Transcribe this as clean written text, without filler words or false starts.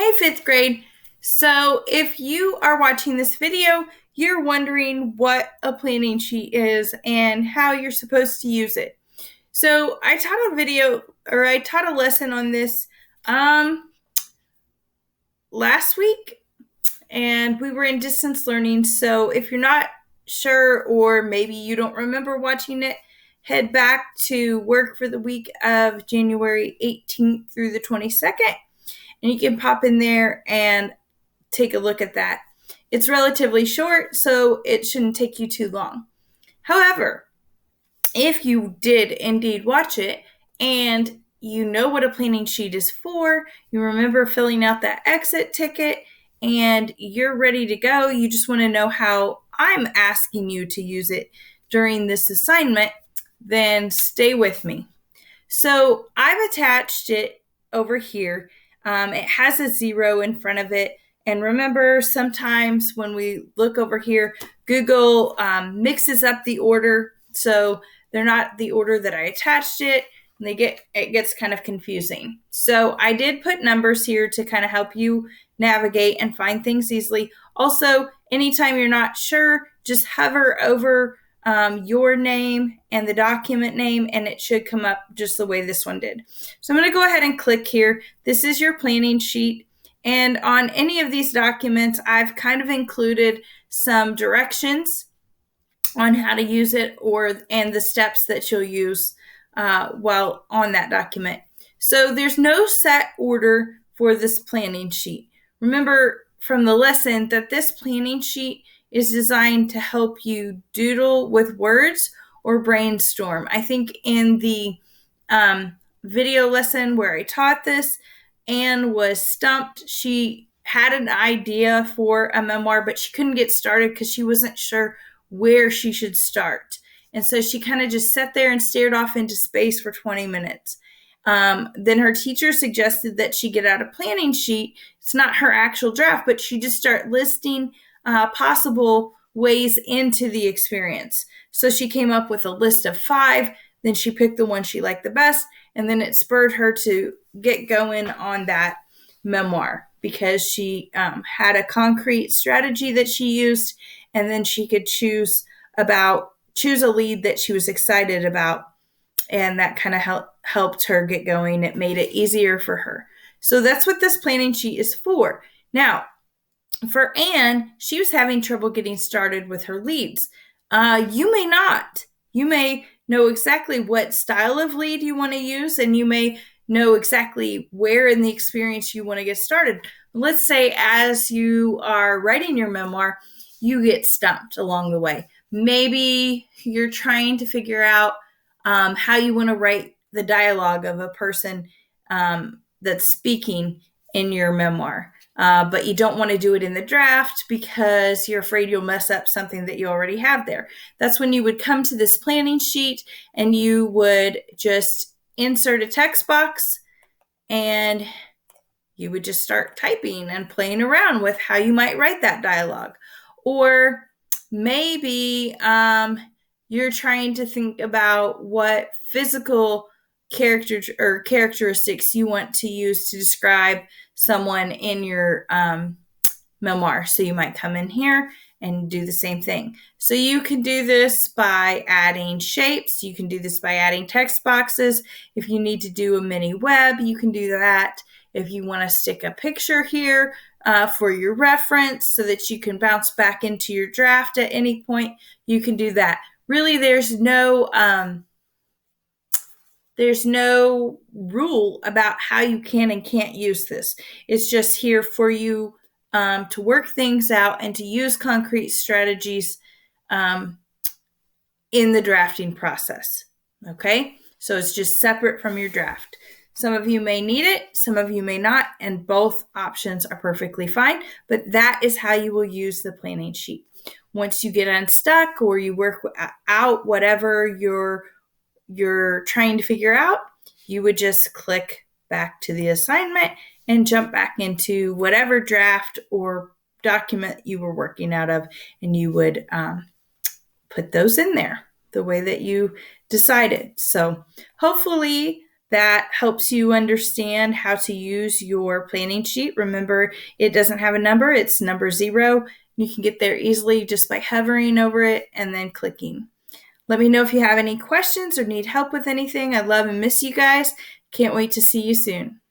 Hey, fifth grade. So if you are watching this video, you're wondering what a planning sheet is and how you're supposed to use it. So I taught a lesson on this um, last week, and we were in distance learning. So if you're not sure, or maybe you don't remember watching it, head back to work for the week of January 18th through the 22nd. And you can pop in there and take a look at that. It's relatively short, so it shouldn't take you too long. However, if you did indeed watch it and you know what a planning sheet is for, you remember filling out that exit ticket, and you're ready to go, you just want to know how I'm asking you to use it during this assignment, then stay with me. So I've attached it over here. It has a 0 in front of it. And remember, sometimes when we look over here, Google mixes up the order. So they're not the order that I attached it. And it gets kind of confusing. So I did put numbers here to kind of help you navigate and find things easily. Also, anytime you're not sure, just hover over your name and the document name, and it should come up just the way this one did. So I'm going to go ahead and click here. This is your planning sheet. And on any of these documents, I've kind of included some directions on how to use it and the steps that you'll use while on that document. So there's no set order for this planning sheet. Remember from the lesson that this planning sheet is designed to help you doodle with words or brainstorm. I think in the video lesson where I taught this, Anne was stumped. She had an idea for a memoir, but she couldn't get started because she wasn't sure where she should start. And so she kind of just sat there and stared off into space for 20 minutes. Then her teacher suggested that she get out a planning sheet. It's not her actual draft, but she just start listing possible ways into the experience. So she came up with a list of 5. Then she picked the one she liked the best. And then it spurred her to get going on that memoir because she had a concrete strategy that she used. And then she could choose a lead that she was excited about. And that kind of helped her get going. It made it easier for her. So that's what this planning sheet is for. Now, for Anne, she was having trouble getting started with her leads. You may not. You may know exactly what style of lead you want to use, and you may know exactly where in the experience you want to get started. Let's say as you are writing your memoir, you get stumped along the way. Maybe you're trying to figure out how you want to write the dialogue of a person that's speaking in your memoir. But you don't want to do it in the draft because you're afraid you'll mess up something that you already have there. That's when you would come to this planning sheet and you would just insert a text box and you would just start typing and playing around with how you might write that dialogue. Or maybe you're trying to think about what physical characteristics you want to use to describe someone in your memoir. So you might come in here and do the same thing. So you can do this by adding shapes. You can do this by adding text boxes. If you need to do a mini web, you can do that. If you want to stick a picture here for your reference so that you can bounce back into your draft at any point, you can do that. Really, there's no rule about how you can and can't use this. It's just here for you to work things out and to use concrete strategies in the drafting process. Okay? So it's just separate from your draft. Some of you may need it, some of you may not, and both options are perfectly fine, but that is how you will use the planning sheet. Once you get unstuck or you work out whatever you're trying to figure out, you would just click back to the assignment and jump back into whatever draft or document you were working out of, and you would put those in there the way that you decided. So hopefully that helps you understand how to use your planning sheet. Remember, it doesn't have a number, it's number 0. You can get there easily just by hovering over it and then clicking. Let me know if you have any questions or need help with anything. I love and miss you guys. Can't wait to see you soon.